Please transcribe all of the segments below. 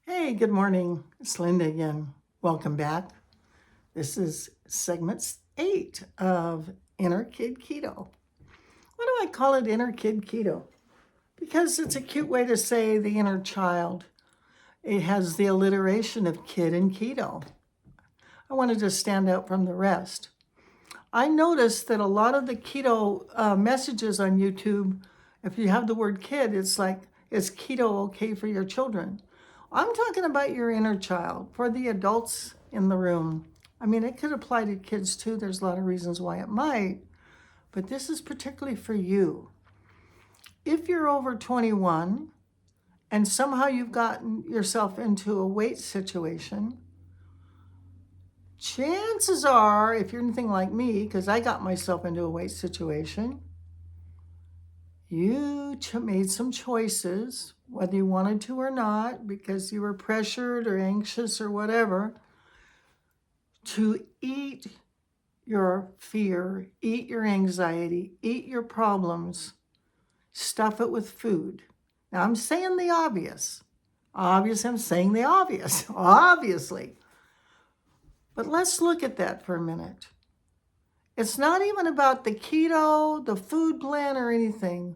Hey, good morning. It's Linda again. Welcome back. This is segment 8 of Inner Kid Keto. Why do I call it Inner Kid Keto? Because it's a cute way to say the inner child. It has the alliteration of kid and keto. I wanted to stand out from the rest. I noticed that a lot of the keto messages on YouTube, if you have the word kid, it's like, is keto okay for your children? I'm talking about your inner child, for the adults in the room. I mean, it could apply to kids too. There's a lot of reasons why it might, but this is particularly for you. If you're over 21 and somehow you've gotten yourself into a weight situation, chances are, if you're anything like me, because I got myself into a weight situation, you made some choices, whether you wanted to or not, because you were pressured or anxious or whatever, to eat your fear, eat your anxiety, eat your problems, stuff it with food. Now, I'm saying the obvious. Obviously, I'm saying the obvious, obviously. But let's look at that for a minute. It's not even about the keto, the food plan, or anything.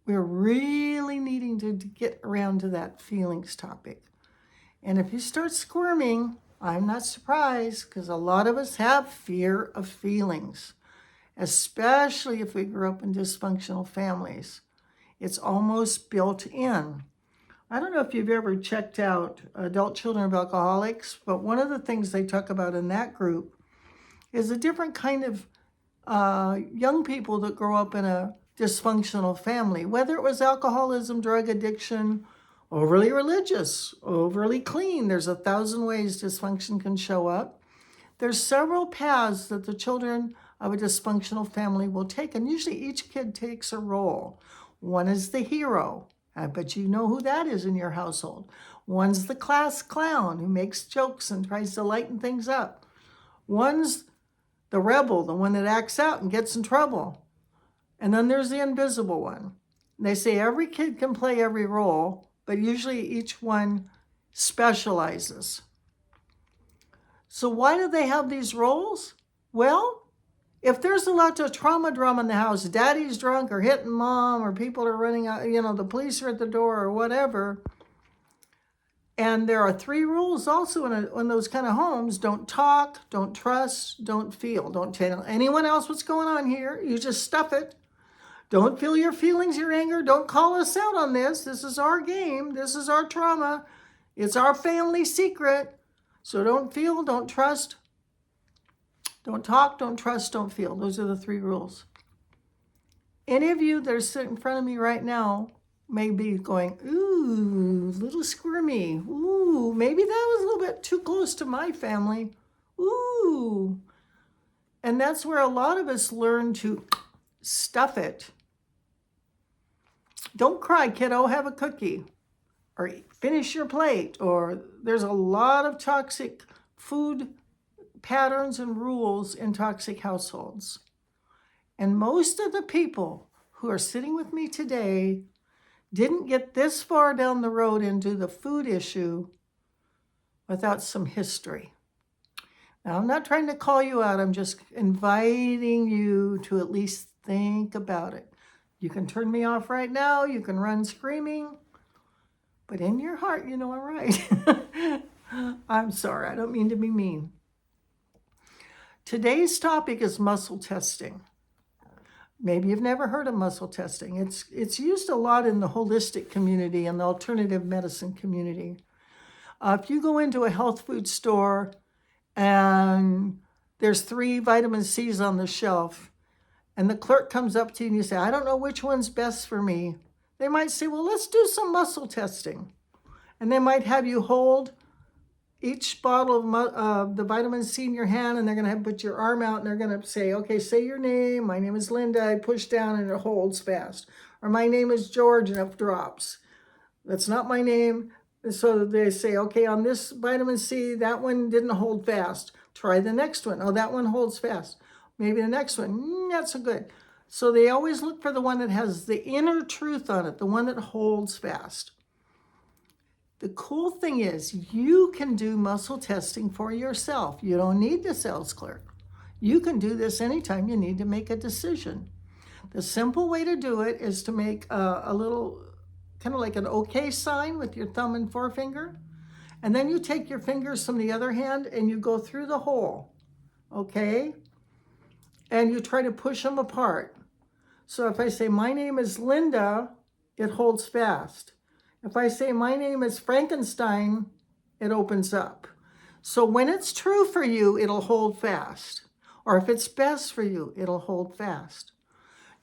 We're really needing to get around to that feelings topic. And if you start squirming, I'm not surprised, because a lot of us have fear of feelings, especially if we grew up in dysfunctional families. It's almost built in. I don't know if you've ever checked out Adult Children of Alcoholics, but one of the things they talk about in that group is a different kind of young people that grow up in a dysfunctional family, whether it was alcoholism, drug addiction, overly religious, overly clean. There's 1,000 ways dysfunction can show up. There's several paths that the children of a dysfunctional family will take, and usually each kid takes a role. One is the hero. I bet you know who that is in your household. One's the class clown who makes jokes and tries to lighten things up. One's the rebel, the one that acts out and gets in trouble. And then there's the invisible one. They say every kid can play every role, but usually each one specializes. So why do they have these roles? Well, if there's a lot of trauma drama in the house, daddy's drunk or hitting mom, or people are running out, the police are at the door or whatever. And there are 3 rules also in those kind of homes. Don't talk, don't trust, don't feel. Don't tell anyone else what's going on here. You just stuff it. Don't feel your feelings, your anger. Don't call us out on this. This is our game. This is our trauma. It's our family secret. So don't feel, don't trust, don't talk, don't trust, don't feel. Those are the 3 rules. Any of you that are sitting in front of me right now may be going, ooh, a little squirmy. Ooh, maybe that was a little bit too close to my family. Ooh. And that's where a lot of us learn to stuff it. Don't cry, kiddo, have a cookie. Or finish your plate. Or there's a lot of toxic food patterns and rules in toxic households. And most of the people who are sitting with me today didn't get this far down the road into the food issue without some history. Now, I'm not trying to call you out. I'm just inviting you to at least think about it. You can turn me off right now. You can run screaming. But in your heart, you know I'm right. I'm sorry. I don't mean to be mean. Today's topic is muscle testing. Maybe you've never heard of muscle testing. It's used a lot in the holistic community and the alternative medicine community. If you go into a health food store and there's 3 vitamin C's on the shelf, and the clerk comes up to you and you say, I don't know which one's best for me. They might say, well, let's do some muscle testing. And they might have you hold each bottle of the vitamin C in your hand, and they're going to put your arm out, and they're going to say, okay, say your name. My name is Linda. I push down and it holds fast. Or my name is George, and it drops. That's not my name. So they say, okay, on this vitamin C, that one didn't hold fast. Try the next one. Oh, that one holds fast. Maybe the next one, not so good. So they always look for the one that has the inner truth on it, the one that holds fast. The cool thing is you can do muscle testing for yourself. You don't need the sales clerk. You can do this anytime you need to make a decision. The simple way to do it is to make a little, kind of like an OK sign with your thumb and forefinger. And then you take your fingers from the other hand and you go through the hole, okay? And you try to push them apart. So if I say, my name is Linda, it holds fast. If I say, my name is Frankenstein, it opens up. So when it's true for you, it'll hold fast. Or if it's best for you, it'll hold fast.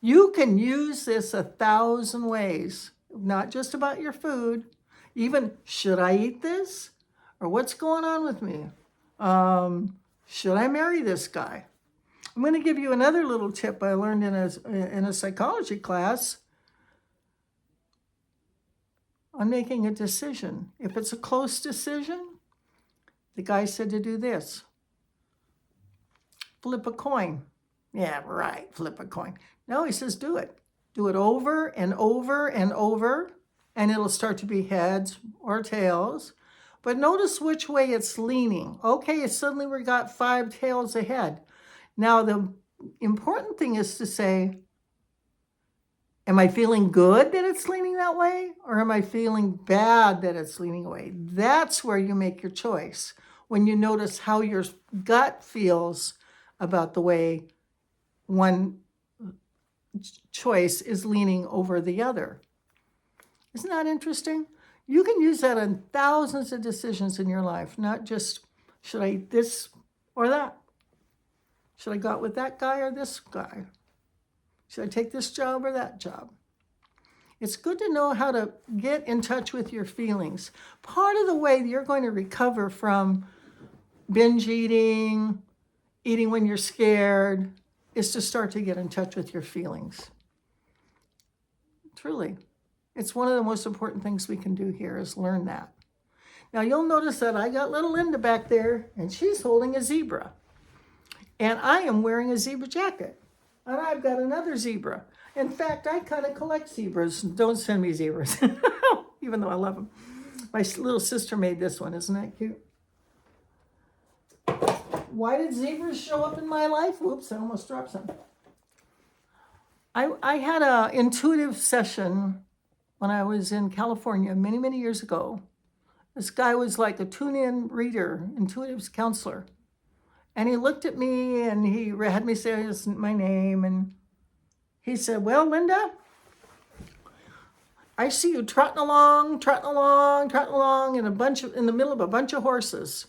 You can use this 1,000 ways, not just about your food. Even, should I eat this? Or what's going on with me? Should I marry this guy? I'm going to give you another little tip I learned in a psychology class on making a decision. If it's a close decision, the guy said to do this. Flip a coin. Yeah, right, flip a coin. No, he says do it. Do it over and over and over, and it'll start to be heads or tails. But notice which way it's leaning. Okay, suddenly we got 5 tails ahead. Now, the important thing is to say, am I feeling good that it's leaning that way? Or am I feeling bad that it's leaning away? That's where you make your choice. When you notice how your gut feels about the way one choice is leaning over the other. Isn't that interesting? You can use that in thousands of decisions in your life, not just, should I eat this or that? Should I go out with that guy or this guy? Should I take this job or that job? It's good to know how to get in touch with your feelings. Part of the way you're going to recover from binge eating, eating when you're scared, is to start to get in touch with your feelings. Truly. It's one of the most important things we can do here is learn that. Now you'll notice that I got little Linda back there and she's holding a zebra. And I am wearing a zebra jacket. And I've got another zebra. In fact, I kind of collect zebras. Don't send me zebras, even though I love them. My little sister made this one. Isn't that cute? Why did zebras show up in my life? Whoops, I almost dropped some. I had an intuitive session when I was in California many, many years ago. This guy was like a tune-in reader, intuitive counselor. And he looked at me and he had me say my name. And he said, well, Linda, I see you trotting along in the middle of a bunch of horses.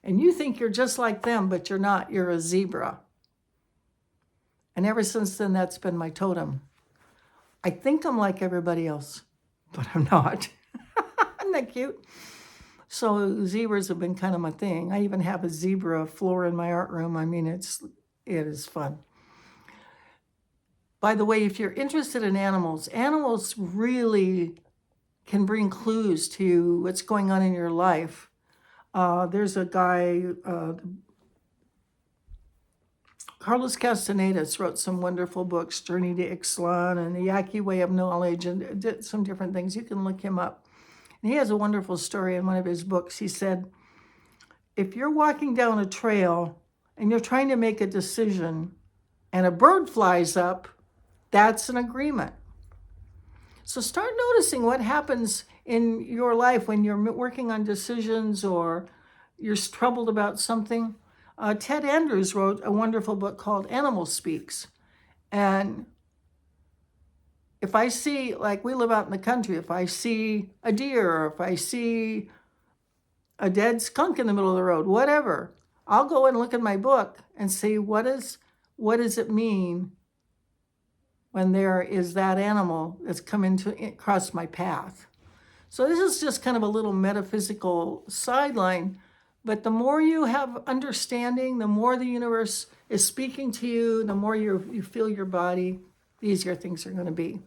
And you think you're just like them, but you're not. You're a zebra. And ever since then, that's been my totem. I think I'm like everybody else, but I'm not. Isn't that cute? So zebras have been kind of my thing. I even have a zebra floor in my art room. I mean, it is fun. By the way, if you're interested in animals, animals really can bring clues to what's going on in your life. There's a guy, Carlos Castanedas wrote some wonderful books, Journey to Ixtlan and The Yaqui Way of Knowledge, and did some different things. You can look him up. And he has a wonderful story in one of his books. He said, if you're walking down a trail and you're trying to make a decision and a bird flies up, that's an agreement. So start noticing what happens in your life when you're working on decisions or you're troubled about something. Ted Andrews wrote a wonderful book called Animal Speaks. And if I see, like we live out in the country, if I see a deer or if I see a dead skunk in the middle of the road, whatever, I'll go and look in my book and see what does it mean when there is that animal that's come across my path. So this is just kind of a little metaphysical sideline, but the more you have understanding, the more the universe is speaking to you, the more you feel your body, the easier things are going to be.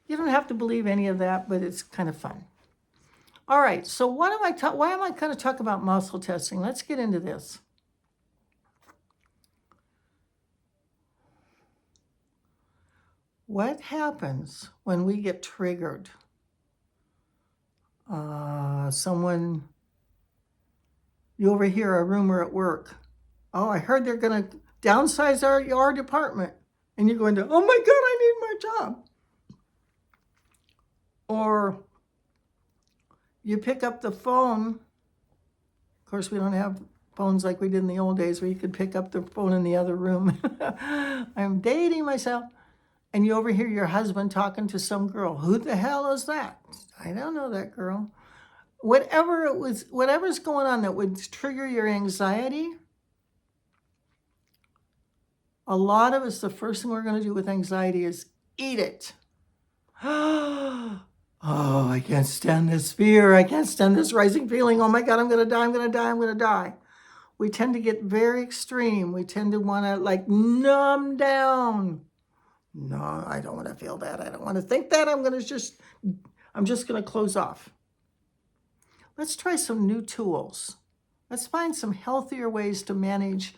You don't have to believe any of that, but it's kind of fun. All right, so why am I going to talk about muscle testing? Let's get into this. What happens when we get triggered? you overhear a rumor at work. Oh, I heard they're going to downsize our department. And you're going to, oh my God, I need my job. Or you pick up the phone. Of course, we don't have phones like we did in the old days where you could pick up the phone in the other room. I'm dating myself. And you overhear your husband talking to some girl. Who the hell is that? I don't know that girl. Whatever's going on that would trigger your anxiety, a lot of us, the first thing we're going to do with anxiety is eat it. Oh, I can't stand this fear. I can't stand this rising feeling. Oh my God, I'm going to die. I'm going to die. I'm going to die. We tend to get very extreme. We tend to want to like numb down. No, I don't want to feel that. I don't want to think that. I'm just going to close off. Let's try some new tools. Let's find some healthier ways to manage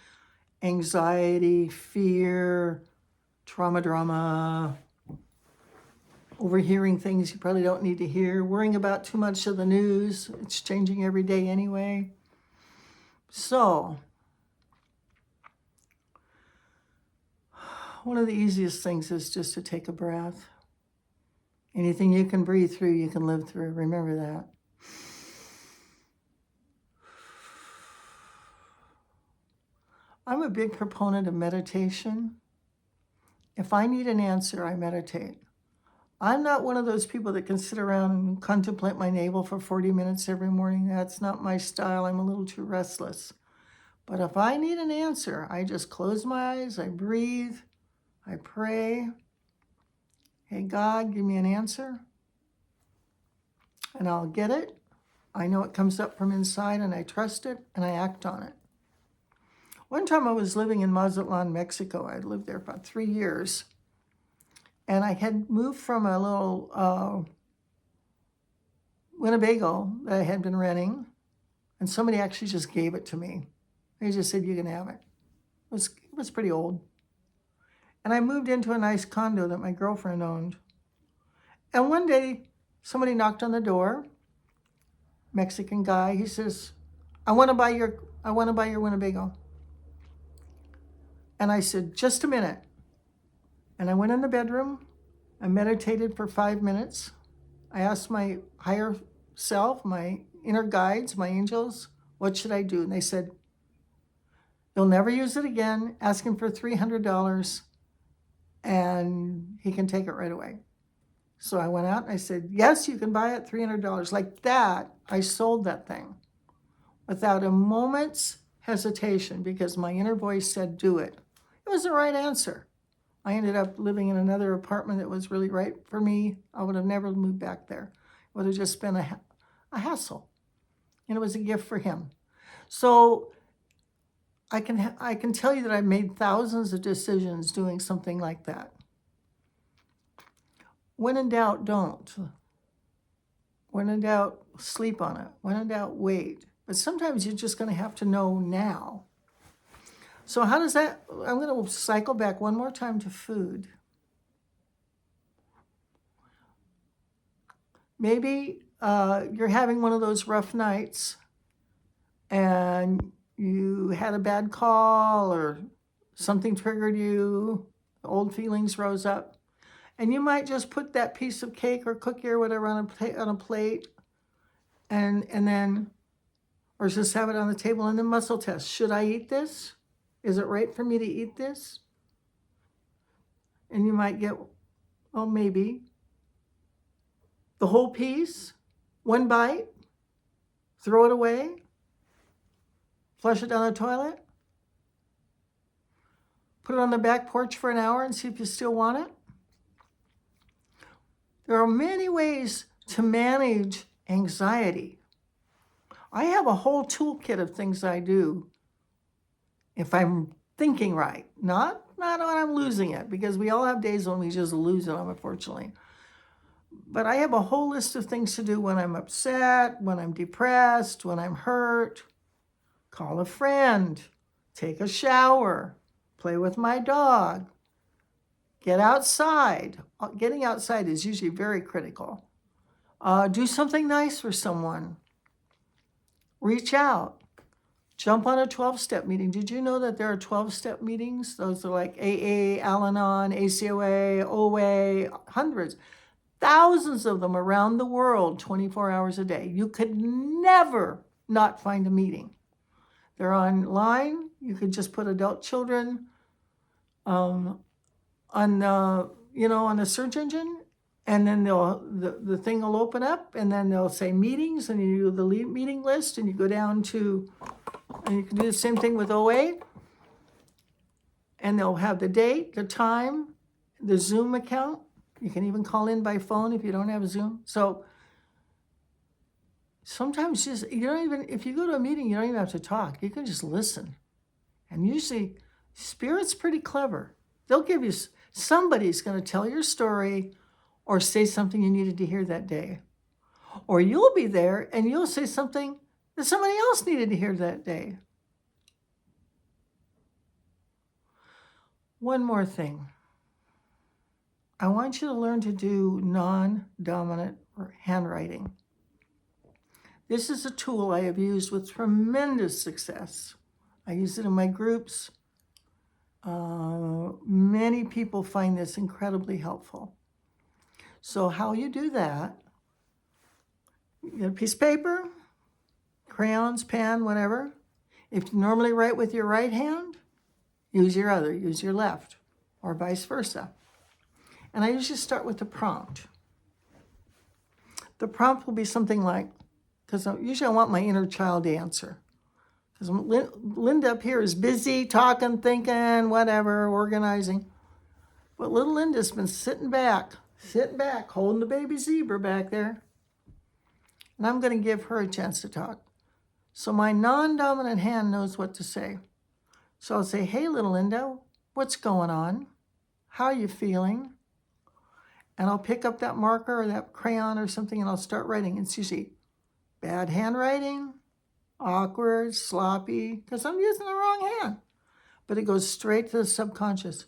anxiety, fear, drama, overhearing things you probably don't need to hear, worrying about too much of the news. It's changing every day anyway. So, one of the easiest things is just to take a breath. Anything you can breathe through, you can live through. Remember that. I'm a big proponent of meditation. If I need an answer, I meditate. I'm not one of those people that can sit around and contemplate my navel for 40 minutes every morning. That's not my style. I'm a little too restless. But if I need an answer, I just close my eyes, I breathe, I pray. Hey, God, give me an answer. And I'll get it. I know it comes up from inside, and I trust it, and I act on it. One time I was living in Mazatlan, Mexico. I'd lived there for about 3 years. And I had moved from a little Winnebago that I had been renting. And somebody actually just gave it to me. They just said, you can have it. It was pretty old. And I moved into a nice condo that my girlfriend owned. And one day, somebody knocked on the door. Mexican guy. He says, I want to buy your Winnebago. And I said, just a minute. And I went in the bedroom. I meditated for 5 minutes. I asked my higher self, my inner guides, my angels, what should I do? And they said, you'll never use it again. Ask him for $300 and he can take it right away. So I went out and I said, yes, you can buy it, $300. Like that, I sold that thing without a moment's hesitation because my inner voice said, do it. It was the right answer. I ended up living in another apartment that was really right for me. I would have never moved back there. It would have just been a hassle. And it was a gift for him. So I can tell you that I've made thousands of decisions doing something like that. When in doubt, don't. When in doubt, sleep on it. When in doubt, wait. But sometimes you're just going to have to know now. So how does that, I'm going to cycle back one more time to food. Maybe you're having one of those rough nights and you had a bad call or something triggered you, old feelings rose up, and you might just put that piece of cake or cookie or whatever on a plate and then, or just have it on the table and then muscle test. Should I eat this? Is it right for me to eat this? And you might get, well, maybe. The whole piece, one bite, throw it away, flush it down the toilet, put it on the back porch for an hour and see if you still want it. There are many ways to manage anxiety. I have a whole toolkit of things I do if I'm thinking right, not when I'm losing it, because we all have days when we just lose it, unfortunately. But I have a whole list of things to do when I'm upset, when I'm depressed, when I'm hurt. Call a friend, take a shower, play with my dog, get outside. Getting outside is usually very critical. Do something nice for someone. reach out. Jump on a 12-step meeting. Did you know that there are 12-step meetings? Those are like AA, Al-Anon, ACOA, OA, hundreds, thousands of them around the world, 24 hours a day. You could never not find a meeting. They're online. You could just put adult children on on the search engine, and then the thing will open up, and then they'll say meetings, and you do the meeting list, and you go down to, and you can do the same thing with OA, and they'll have the date, the time, the Zoom account. You can even call in by phone if you don't have a Zoom. So sometimes if you go to a meeting, you don't even have to talk. You can just listen. And usually Spirit's pretty clever. They'll give you, somebody's going to tell your story or say something you needed to hear that day. Or you'll be there and you'll say something that somebody else needed to hear that day. One more thing. I want you to learn to do non-dominant handwriting. This is a tool I have used with tremendous success. I use it in my groups. Many people find this incredibly helpful. So how you do that, you get a piece of paper, crayons, pen, whatever. If you normally write with your right hand, use your left, or vice versa. And I usually start with the prompt. The prompt will be something like, because usually I want my inner child to answer. Because Linda up here is busy talking, thinking, whatever, organizing. But little Linda's been sitting back, holding the baby zebra back there. And I'm going to give her a chance to talk. So my non-dominant hand knows what to say. So I'll say, hey, little Linda, what's going on? How are you feeling? And I'll pick up that marker or that crayon or something, and I'll start writing. It's usually bad handwriting, awkward, sloppy, because I'm using the wrong hand. But it goes straight to the subconscious.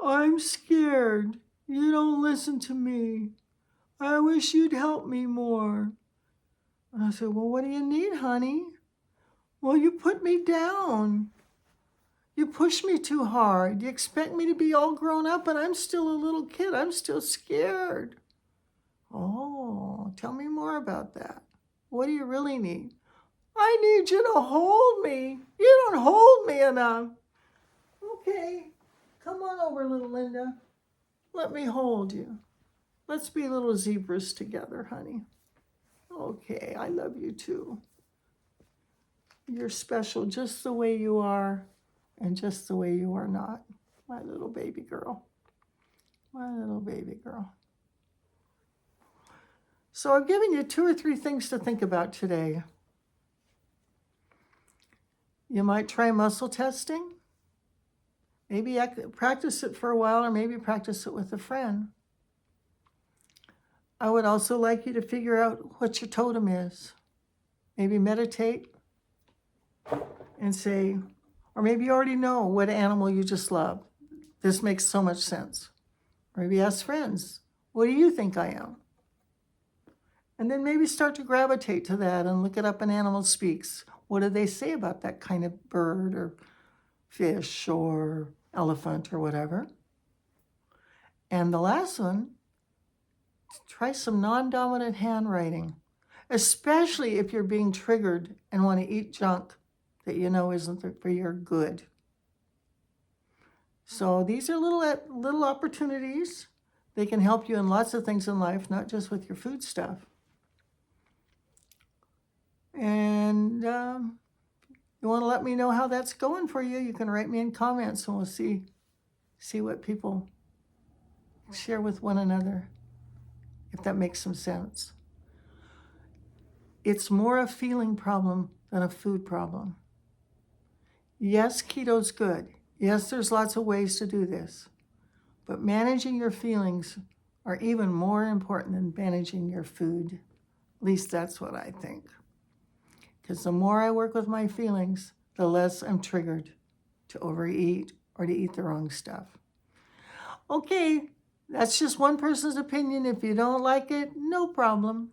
I'm scared. You don't listen to me. I wish you'd help me more. And I said, well, what do you need, honey? Well, you put me down. You push me too hard. You expect me to be all grown up, and I'm still a little kid. I'm still scared. Oh, tell me more about that. What do you really need? I need you to hold me. You don't hold me enough. Okay, come on over, little Linda. Let me hold you. Let's be little zebras together, honey. Okay, I love you too. You're special just the way you are and just the way you are not. My little baby girl. My little baby girl. So I've given you 2 or 3 things to think about today. You might try muscle testing. Maybe practice it for a while, or maybe practice it with a friend. I would also like you to figure out what your totem is. Maybe meditate and say, or maybe you already know what animal you just love. This makes so much sense. Or maybe ask friends, what do you think I am? And then maybe start to gravitate to that and look it up in Animal Speaks. What do they say about that kind of bird or fish or elephant or whatever? And the last one, try some non-dominant handwriting, especially if you're being triggered and want to eat junk that you know isn't for your good. So these are little opportunities. They can help you in lots of things in life, not just with your food stuff. And you want to let me know how that's going for you, you can write me in comments, and we'll see what people share with one another, if that makes some sense. It's more a feeling problem than a food problem. Yes, keto's good. Yes, there's lots of ways to do this. But managing your feelings are even more important than managing your food. At least that's what I think. Because the more I work with my feelings, the less I'm triggered to overeat or to eat the wrong stuff. Okay, that's just one person's opinion. If you don't like it, no problem.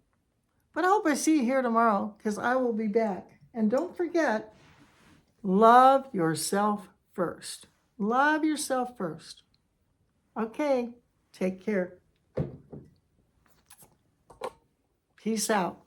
But I hope I see you here tomorrow because I will be back. And don't forget, love yourself first. Love yourself first. Okay, take care. Peace out.